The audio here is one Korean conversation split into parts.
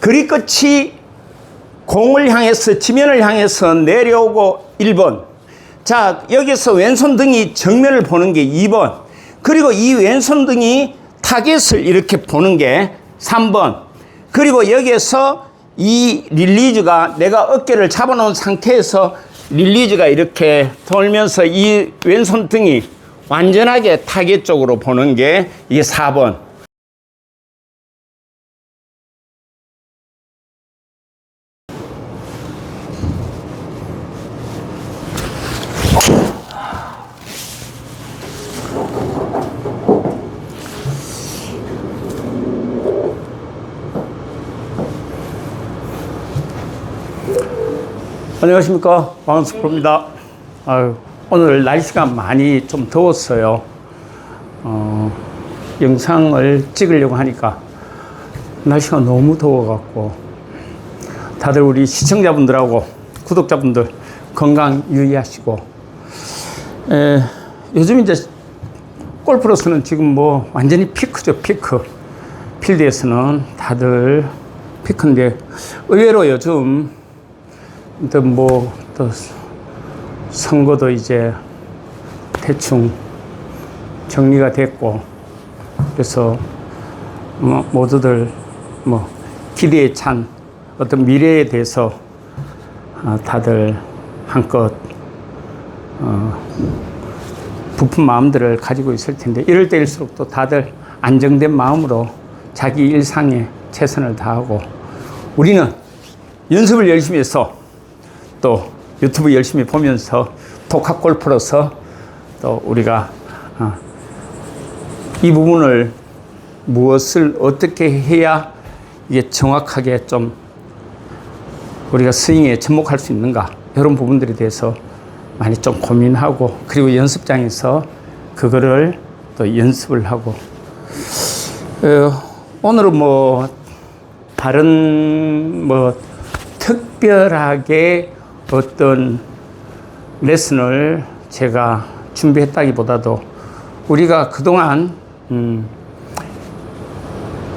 그립 끝이 공을 향해서 지면을 향해서 내려오고 1번. 자, 여기서 왼손등이 정면을 보는 게 2번. 그리고 이 왼손등이 타겟을 이렇게 보는 게 3번. 그리고 여기에서 이 릴리즈가 내가 어깨를 잡아놓은 상태에서 릴리즈가 이렇게 돌면서 이 왼손등이 완전하게 타겟 쪽으로 보는 게 이게 4번. 안녕하십니까, 왕은스프로입니다. 오늘 날씨가 많이 좀 더웠어요. 영상을 찍으려고 하니까 날씨가 너무 더워갖고 다들 우리 시청자분들하고 구독자분들 건강 유의하시고, 요즘 이제 골프로서는 지금 뭐 완전히 피크죠, 피크. 필드에서는 다들 피크인데 의외로 요즘 또 선거도 이제 대충 정리가 됐고, 그래서 모두들 기대에 찬 어떤 미래에 대해서 다들 한껏 부푼 마음들을 가지고 있을 텐데, 이럴 때일수록 또 다들 안정된 마음으로 자기 일상에 최선을 다하고, 우리는 연습을 열심히 해서 또 유튜브 열심히 보면서 독학 골프로서 또 우리가 이 부분을 무엇을 어떻게 해야 이게 정확하게 좀 우리가 스윙에 접목할 수 있는가, 이런 부분들에 대해서 많이 좀 고민하고, 그리고 연습장에서 그거를 또 연습을 하고, 오늘은 다른 특별하게 어떤 레슨을 제가 준비했다기보다도 우리가 그동안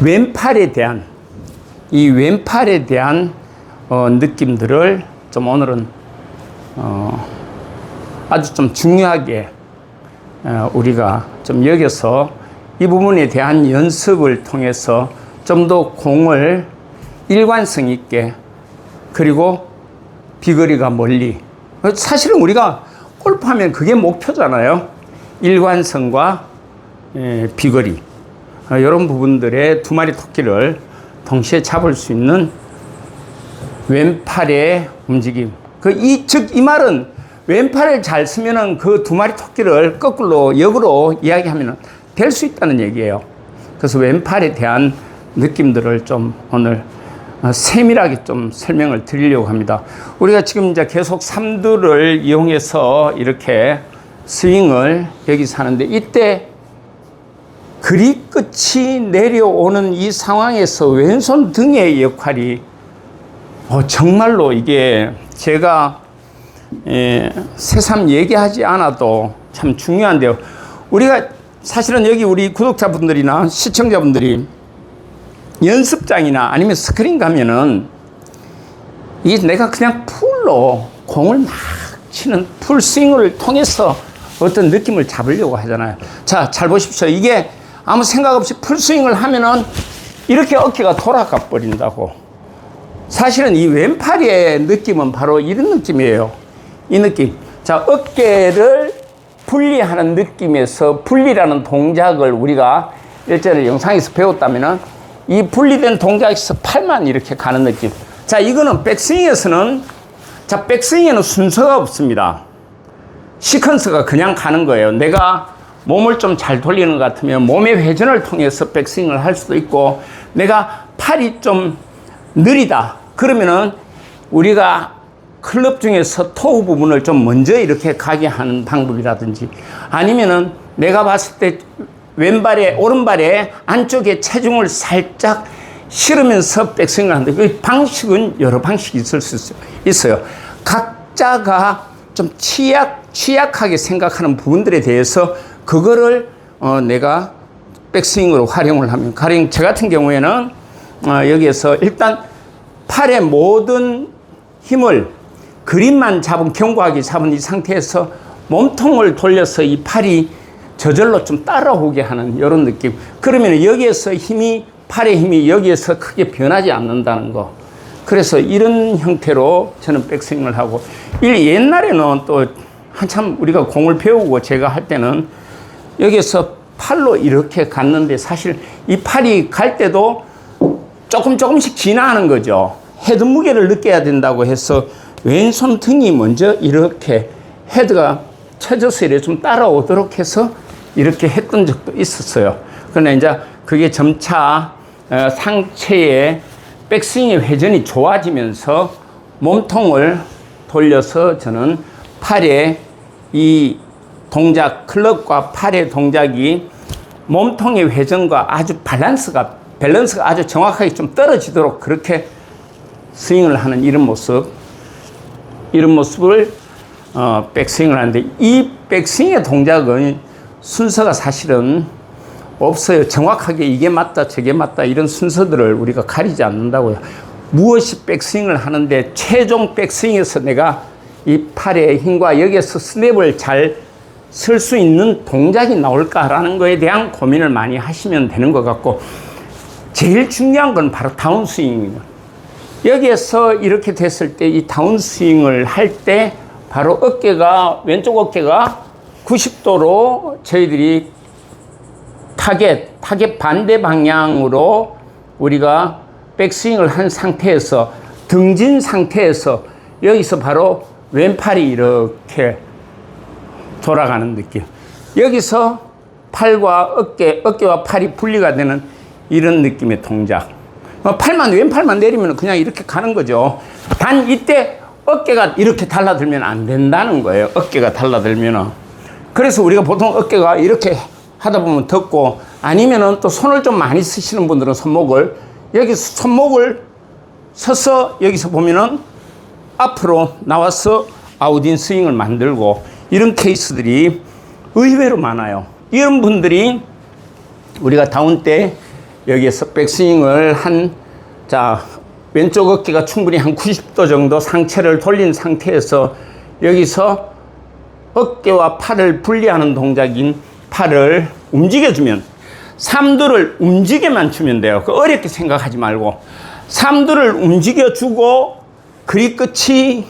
왼팔에 대한 느낌들을 좀 오늘은 아주 좀 중요하게 우리가 좀 여겨서 이 부분에 대한 연습을 통해서 좀 더 공을 일관성 있게, 그리고 비거리가 멀리, 사실은 우리가 골프하면 그게 목표잖아요. 일관성과 비거리, 이런 부분들의 두 마리 토끼를 동시에 잡을 수 있는 왼팔의 움직임. 즉 이 말은 왼팔을 잘 쓰면은 그 두 마리 토끼를 거꾸로 역으로 이야기하면 될 수 있다는 얘기예요. 그래서 왼팔에 대한 느낌들을 좀 오늘 세밀하게 좀 설명을 드리려고 합니다. 우리가 지금 이제 계속 삼두를 이용해서 이렇게 스윙을 여기서 하는데, 이때 그립 끝이 내려오는 이 상황에서 왼손 등의 역할이 정말로 이게 제가 새삼 얘기하지 않아도 참 중요한데요. 우리가 사실은 여기 우리 구독자분들이나 시청자분들이 연습장이나 아니면 스크린 가면은 이게 내가 그냥 풀로 공을 막 치는 풀 스윙을 통해서 어떤 느낌을 잡으려고 하잖아요. 자, 잘 보십시오. 이게 아무 생각 없이 풀 스윙을 하면은 이렇게 어깨가 돌아가 버린다고. 사실은 이 왼팔의 느낌은 바로 이런 느낌이에요. 이 느낌. 자, 어깨를 분리하는 느낌에서 분리라는 동작을 우리가 일전에 영상에서 배웠다면은 이 분리된 동작에서 팔만 이렇게 가는 느낌. 자, 이거는 백스윙에서는, 백스윙에는 순서가 없습니다. 시퀀스가 그냥 가는 거예요. 내가 몸을 좀 잘 돌리는 것 같으면 몸의 회전을 통해서 백스윙을 할 수도 있고, 내가 팔이 좀 느리다 그러면은 우리가 클럽 중에서 토우 부분을 좀 먼저 이렇게 가게 하는 방법이라든지, 아니면은 내가 봤을 때 오른발에 안쪽에 체중을 살짝 실으면서 백스윙을 하는데, 그 방식은 여러 방식이 있을 수 있어요. 각자가 좀 취약하게 생각하는 부분들에 대해서 그거를 내가 백스윙으로 활용을 하면, 가령 저 같은 경우에는 여기에서 일단 팔의 모든 힘을 그립만 잡은, 견고하게 잡은 이 상태에서 몸통을 돌려서 이 팔이 저절로 좀 따라오게 하는 이런 느낌. 그러면 여기에서 힘이, 팔의 힘이 여기에서 크게 변하지 않는다는 거. 그래서 이런 형태로 저는 백스윙을 하고, 옛날에는 또 한참 우리가 공을 배우고 제가 할 때는 여기에서 팔로 이렇게 갔는데, 사실 이 팔이 갈 때도 조금씩 진화하는 거죠. 헤드 무게를 느껴야 된다고 해서 왼손 등이 먼저 이렇게 헤드가 쳐져서 이렇게 좀 따라오도록 해서 이렇게 했던 적도 있었어요. 그러나 이제 그게 점차 상체의 백스윙의 회전이 좋아지면서 몸통을 돌려서 저는 팔의 이 동작, 클럽과 팔의 동작이 몸통의 회전과 아주 밸런스가 아주 정확하게 좀 떨어지도록 그렇게 스윙을 하는 이런 모습을 백스윙을 하는데, 이 백스윙의 동작은 순서가 사실은 없어요. 정확하게 이게 맞다 저게 맞다 이런 순서들을 우리가 가리지 않는다고요. 무엇이 백스윙을 하는데 최종 백스윙에서 내가 이 팔의 힘과 여기에서 스냅을 잘 쓸 수 있는 동작이 나올까라는 거에 대한 고민을 많이 하시면 되는 것 같고, 제일 중요한 건 바로 다운스윙입니다. 여기에서 이렇게 됐을 때 이 다운스윙을 할 때 바로 왼쪽 어깨가 90도로 저희들이 타겟 반대 방향으로 우리가 백스윙을 한 상태에서, 등진 상태에서 여기서 바로 왼팔이 이렇게 돌아가는 느낌. 여기서 팔과 어깨와 팔이 분리가 되는 이런 느낌의 동작. 왼팔만 내리면 그냥 이렇게 가는 거죠. 단 이때 어깨가 이렇게 달라들면 안 된다는 거예요. 어깨가 달라들면은. 그래서 우리가 보통 어깨가 이렇게 하다 보면 덥고, 아니면은 또 손을 좀 많이 쓰시는 분들은 여기서 손목을 서서 여기서 보면은 앞으로 나와서 아웃인 스윙을 만들고, 이런 케이스들이 의외로 많아요. 이런 분들이 우리가 다운 때 여기에서 백스윙을 왼쪽 어깨가 충분히 한 90도 정도 상체를 돌린 상태에서 여기서 어깨와 팔을 분리하는 동작인 팔을 움직여주면, 삼두를 움직여만 주면 돼요. 어렵게 생각하지 말고 삼두를 움직여주고, 그립 끝이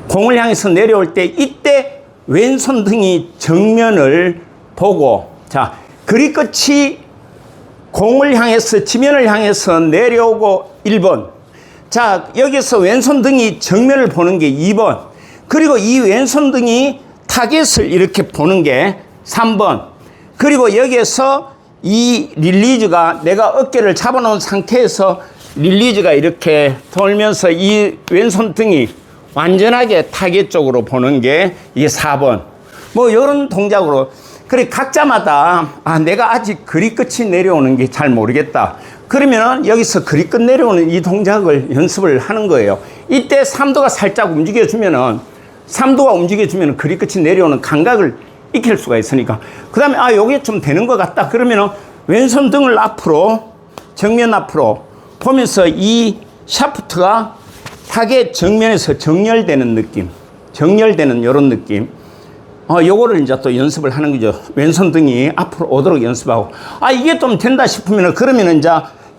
공을 향해서 내려올 때 이때 왼손 등이 정면을 보고, 그립 끝이 공을 향해서, 지면을 향해서 내려오고 1번. 여기서 왼손 등이 정면을 보는 게 2번. 그리고 이 왼손 등이 타겟을 이렇게 보는 게 3번. 그리고 여기에서 이 릴리즈가, 내가 어깨를 잡아놓은 상태에서 릴리즈가 이렇게 돌면서 이 왼손 등이 완전하게 타겟 쪽으로 보는 게 이게 4번. 이런 동작으로. 그래, 각자마다, 내가 아직 그립 끝이 내려오는 게 잘 모르겠다. 그러면은 여기서 그립 끝 내려오는 이 동작을 연습을 하는 거예요. 이때 삼두가 살짝 움직여주면은, 그립 끝이 내려오는 감각을 익힐 수가 있으니까. 그 다음에, 요게 좀 되는 것 같다. 그러면은 왼손 등을 앞으로, 정면 앞으로 보면서 이 샤프트가 타겟 정면에서 정렬되는 느낌. 정렬되는 요런 느낌. 요거를 이제 또 연습을 하는 거죠. 왼손 등이 앞으로 오도록 연습하고. 이게 좀 된다 싶으면, 그러면 이제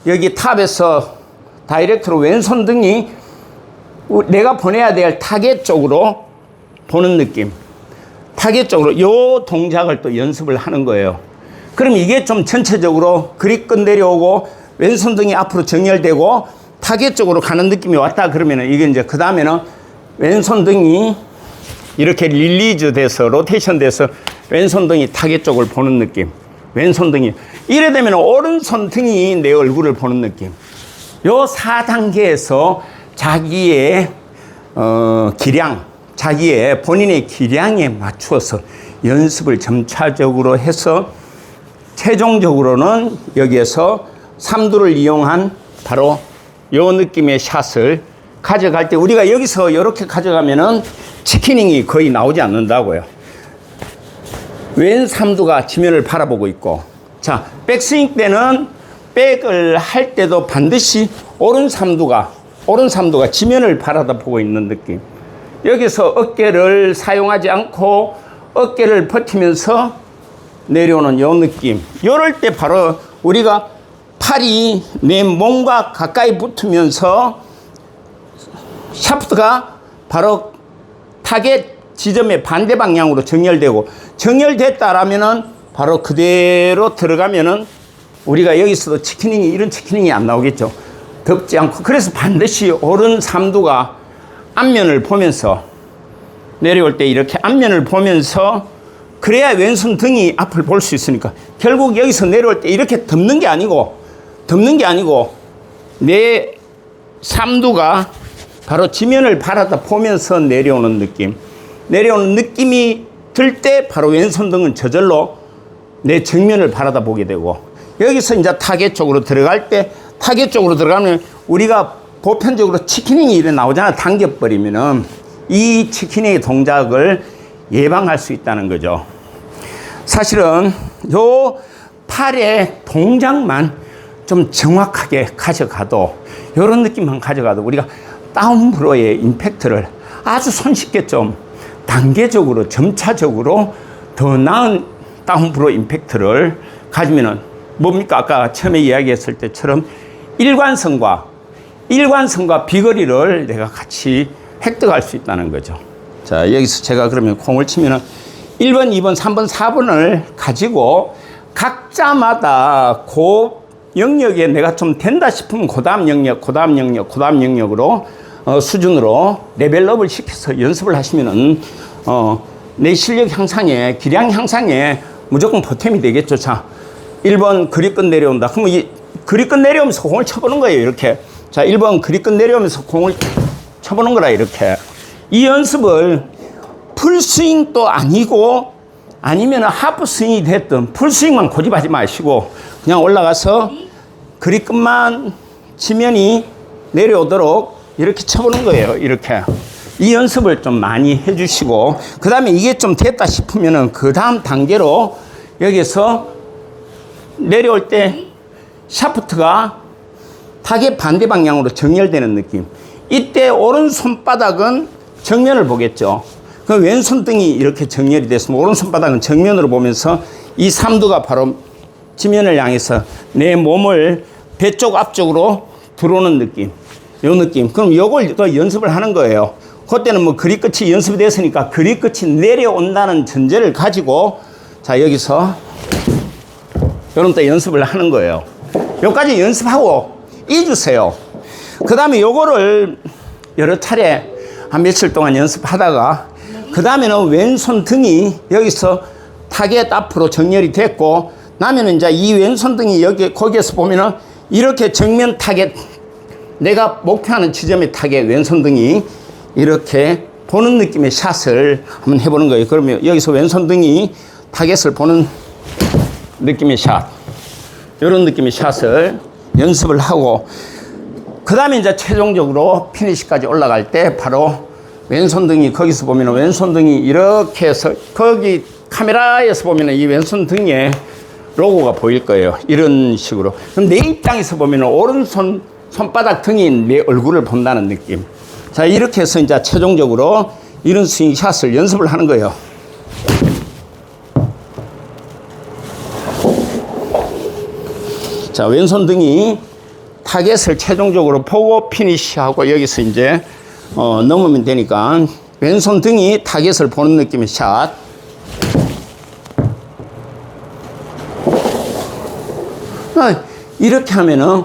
여기 탑에서 다이렉트로 왼손 등이 내가 보내야 될 타겟 쪽으로 보는 느낌. 타겟 쪽으로 요 동작을 또 연습을 하는 거예요. 그럼 이게 좀 전체적으로 그립 끝 내려오고 왼손 등이 앞으로 정렬되고 타겟 쪽으로 가는 느낌이 왔다 그러면은, 이게 이제 그 다음에는 왼손 등이 이렇게 릴리즈 돼서, 로테이션 돼서 왼손 등이 타겟 쪽을 보는 느낌. 왼손 등이. 이래 되면 오른손 등이 내 얼굴을 보는 느낌. 요 4단계에서 자기의 자기의 본인의 기량에 맞추어서 연습을 점차적으로 해서 최종적으로는 여기에서 삼두를 이용한 바로 요 느낌의 샷을 가져갈 때, 우리가 여기서 이렇게 가져가면은 치키닝이 거의 나오지 않는다고요. 왼 삼두가 지면을 바라보고 있고, 백스윙 때는 백을 할 때도 반드시 오른 삼두가 지면을 바라다 보고 있는 느낌. 여기서 어깨를 사용하지 않고 어깨를 버티면서 내려오는 요 느낌. 요럴 때 바로 우리가 팔이 내 몸과 가까이 붙으면서 샤프트가 바로 타겟 지점의 반대 방향으로 정렬되고, 정렬됐다라면은 바로 그대로 들어가면은 우리가 여기서도 치키닝이, 이런 치키닝이 안 나오겠죠. 덮지 않고. 그래서 반드시 오른 삼두가 앞면을 보면서 내려올 때 이렇게 앞면을 보면서, 그래야 왼손 등이 앞을 볼 수 있으니까. 결국 여기서 내려올 때 이렇게 덮는 게 아니고 내 삼두가 바로 지면을 바라다 보면서 내려오는 느낌. 내려오는 느낌이 들 때 바로 왼손 등은 저절로 내 정면을 바라다 보게 되고, 여기서 이제 타겟 쪽으로 들어갈 때, 타겟 쪽으로 들어가면 우리가 보편적으로 치키닝이 이래 나오잖아. 당겨버리면은 이 치키닝의 동작을 예방할 수 있다는 거죠. 사실은 요 팔의 동작만 좀 정확하게 가져가도, 요런 느낌만 가져가도 우리가 다운브로의 임팩트를 아주 손쉽게 좀 단계적으로 점차적으로 더 나은 다운브로 임팩트를 가지면은 뭡니까? 아까 처음에 이야기했을 때처럼 일관성과 비거리를 내가 같이 획득할 수 있다는 거죠. 자, 여기서 제가 그러면 공을 치면은 1번, 2번, 3번, 4번을 가지고 각자마다 그 영역에 내가 좀 된다 싶으면 그 다음 영역으로 수준으로 레벨업을 시켜서 연습을 하시면은 내 실력 향상에, 기량 향상에 무조건 보탬이 되겠죠. 자, 1번 그립끝 내려온다. 그러면 이 그립끝 내려오면서 공을 쳐보는 거예요. 이렇게. 자, 1번 그립끝 내려오면서 공을 쳐보는 거라. 이렇게. 이 연습을 풀스윙도 아니고 아니면 하프 스윙이 됐든 풀스윙만 고집하지 마시고 그냥 올라가서 그립끝만 지면이 내려오도록 이렇게 쳐보는 거예요. 이렇게. 이 연습을 좀 많이 해주시고, 그 다음에 이게 좀 됐다 싶으면은 그 다음 단계로 여기서 내려올 때 샤프트가 타겟 반대 방향으로 정렬되는 느낌. 이때 오른손바닥은 정면을 보겠죠. 그 왼손 등이 이렇게 정렬이 됐으면 오른손바닥은 정면으로 보면서 이 삼두가 바로 지면을 향해서 내 몸을 배 쪽 앞쪽으로 들어오는 느낌. 요 느낌. 그럼 요걸 또 연습을 하는 거예요. 그때는 뭐 그립 끝이 연습이 됐으니까 그립 끝이 내려온다는 전제를 가지고, 자, 여기서 요런 또 연습을 하는 거예요. 요까지 연습하고 잊으세요. 그 다음에 요거를 여러 차례 한 며칠 동안 연습하다가, 그 다음에는 왼손 등이 여기서 타겟 앞으로 정렬이 됐고, 나면은 이제 이 왼손 등이 거기에서 보면은 이렇게 정면 타겟, 내가 목표하는 지점의 타겟 왼손 등이 이렇게 보는 느낌의 샷을 한번 해보는 거예요. 그러면 여기서 왼손 등이 타겟을 보는 느낌의 샷, 이런 느낌의 샷을 연습을 하고, 그 다음에 이제 최종적으로 피니시까지 올라갈 때 바로 왼손 등이, 거기서 보면 왼손 등이 이렇게 해서, 거기 카메라에서 보면 이 왼손 등에 로고가 보일 거예요. 이런 식으로. 그럼 내 입장에서 보면 오른손 손바닥 등이 내 얼굴을 본다는 느낌. 자, 이렇게 해서 이제 최종적으로 이런 스윙 샷을 연습을 하는 거예요. 자, 왼손 등이 타겟을 최종적으로 보고 피니시하고 여기서 이제 넘으면 되니까 왼손 등이 타겟을 보는 느낌의 샷. 이렇게 하면은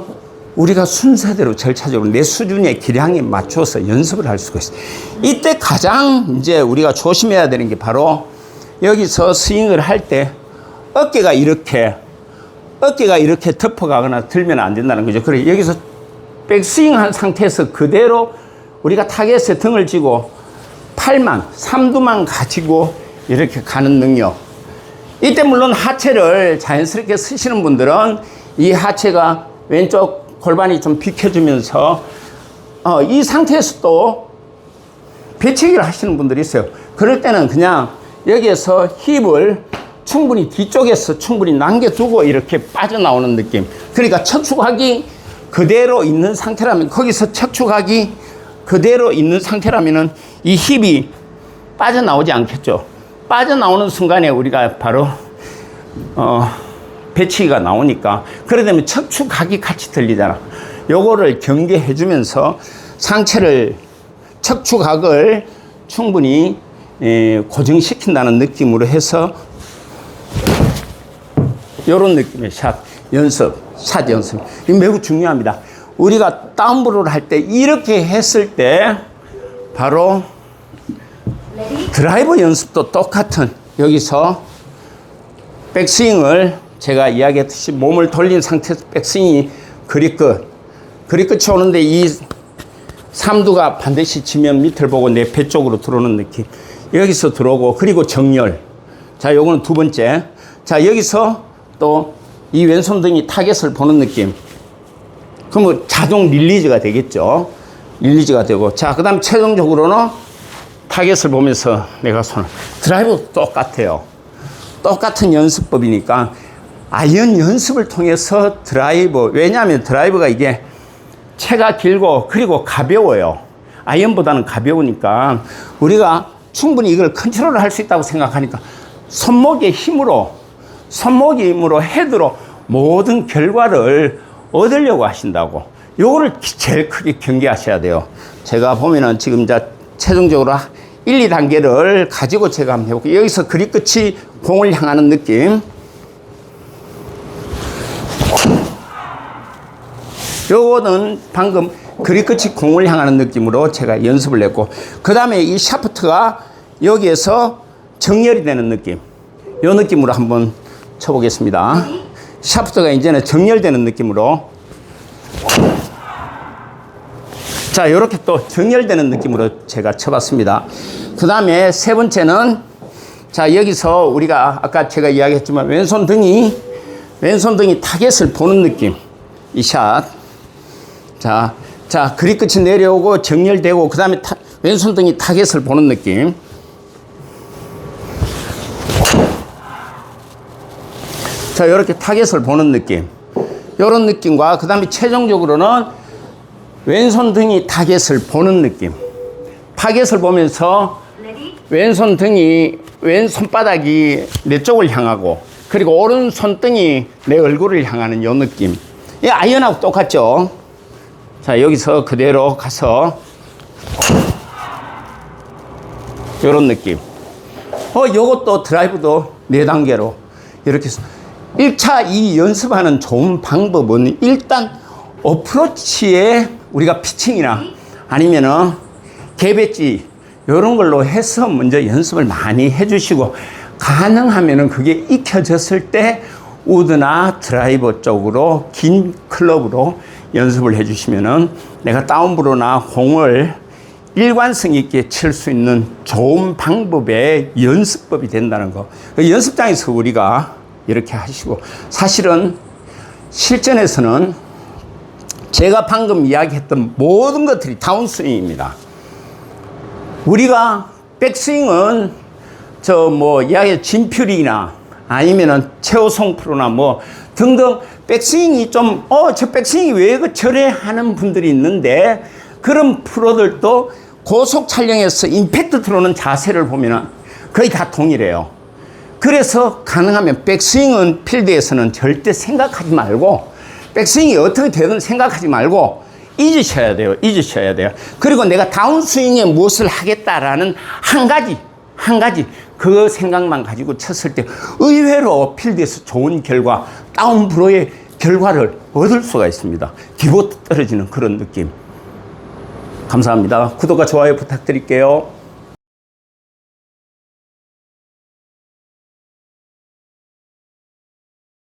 우리가 순서대로 절차적으로 내 수준의 기량에 맞춰서 연습을 할 수가 있어요. 이때 가장 이제 우리가 조심해야 되는 게 바로 여기서 스윙을 할 때 어깨가 이렇게 덮어가거나 들면 안 된다는 거죠. 그래, 여기서 백스윙 한 상태에서 그대로 우리가 타겟에 등을 쥐고 팔만, 삼두만 가지고 이렇게 가는 능력. 이때 물론 하체를 자연스럽게 쓰시는 분들은 이 하체가 왼쪽 골반이 좀 비켜주면서 이 상태에서 또 배치기를 하시는 분들이 있어요. 그럴 때는 그냥 여기에서 힙을 충분히 뒤쪽에서 충분히 남겨두고 이렇게 빠져나오는 느낌. 그러니까 척추각이 그대로 있는 상태라면, 거기서 척추각이 그대로 있는 상태라면은 이 힙이 빠져나오지 않겠죠. 빠져나오는 순간에 우리가 바로 배치기가 나오니까, 그러다 보면 척추각이 같이 들리잖아. 요거를 경계해 주면서 상체를, 척추각을 충분히 고정시킨다는 느낌으로 해서 요런 느낌의 샷 연습. 이거 매우 중요합니다. 우리가 다운브로를 할 때 이렇게 했을 때 바로 드라이버 연습도 똑같은, 여기서 백스윙을 제가 이야기했듯이 몸을 돌린 상태에서 백스윙이 그립끝이 오는데 이 삼두가 반드시 지면 밑을 보고 내 배 쪽으로 들어오는 느낌. 여기서 들어오고, 그리고 정렬. 자, 요거는 두 번째. 자, 여기서 또 이 왼손 등이 타겟을 보는 느낌. 그러면 자동 릴리즈가 되겠죠. 릴리즈가 되고. 자, 그 다음 최종적으로는 타겟을 보면서 내가 손을. 드라이브 똑같아요. 똑같은 연습법이니까 아이언 연습을 통해서 드라이버, 왜냐하면 드라이버가 이게 채가 길고 그리고 가벼워요. 아이언보다는 가벼우니까 우리가 충분히 이걸 컨트롤을 할 수 있다고 생각하니까 손목의 힘으로 헤드로 모든 결과를 얻으려고 하신다고. 요거를 제일 크게 경계하셔야 돼요. 제가 보면은 지금 이제 최종적으로 1, 2단계를 가지고 제가 한번 해볼게요. 여기서 그립 끝이 공을 향하는 느낌. 요거는 방금 그립 끝이 공을 향하는 느낌으로 제가 연습을 했고, 그 다음에 이 샤프트가 여기에서 정렬이 되는 느낌. 요 느낌으로 한번 쳐보겠습니다. 샤프트가 이제는 정렬되는 느낌으로. 자, 이렇게 또 정렬되는 느낌으로 제가 쳐봤습니다. 그 다음에 세 번째는, 자, 여기서 우리가 아까 제가 이야기했지만 왼손 등이 타겟을 보는 느낌. 이 샷. 자, 그립 끝이 내려오고 정렬되고, 그 다음에 왼손 등이 타겟을 보는 느낌. 자, 이렇게 타겟을 보는 느낌. 이런 느낌과, 그 다음에 최종적으로는 왼손 등이 타겟을 보는 느낌. 타겟을 보면서 왼손 등이, 왼손바닥이 내 쪽을 향하고, 그리고 오른손 등이 내 얼굴을 향하는 요 느낌. 이 아이언하고 똑같죠? 자, 여기서 그대로 가서 요런 느낌. 요것도 드라이브도 4단계로 이렇게 해서 1차 이 연습하는 좋은 방법은 일단 어프로치에 우리가 피칭이나 아니면은 개배지 이런 걸로 해서 먼저 연습을 많이 해주시고, 가능하면은 그게 익혀졌을 때 우드나 드라이버 쪽으로 긴 클럽으로 연습을 해주시면은 내가 다운브로나 공을 일관성 있게 칠 수 있는 좋은 방법의 연습법이 된다는 거. 연습장에서 우리가 이렇게 하시고, 사실은 실전에서는 제가 방금 이야기했던 모든 것들이 다운스윙입니다. 우리가 백스윙은 이야기 진퓨리나 아니면은 최호성 프로나 등등 백스윙이 좀, 저 백스윙이 왜 저래 하는 분들이 있는데, 그런 프로들도 고속 촬영에서 임팩트 들어오는 자세를 보면은 거의 다 동일해요. 그래서 가능하면 백스윙은 필드에서는 절대 생각하지 말고, 백스윙이 어떻게 되든 생각하지 말고 잊으셔야 돼요. 그리고 내가 다운스윙에 무엇을 하겠다라는 한 가지 그 생각만 가지고 쳤을 때 의외로 필드에서 좋은 결과, 다운브로의 결과를 얻을 수가 있습니다. 기보 떨어지는 그런 느낌. 감사합니다. 구독과 좋아요 부탁드릴게요.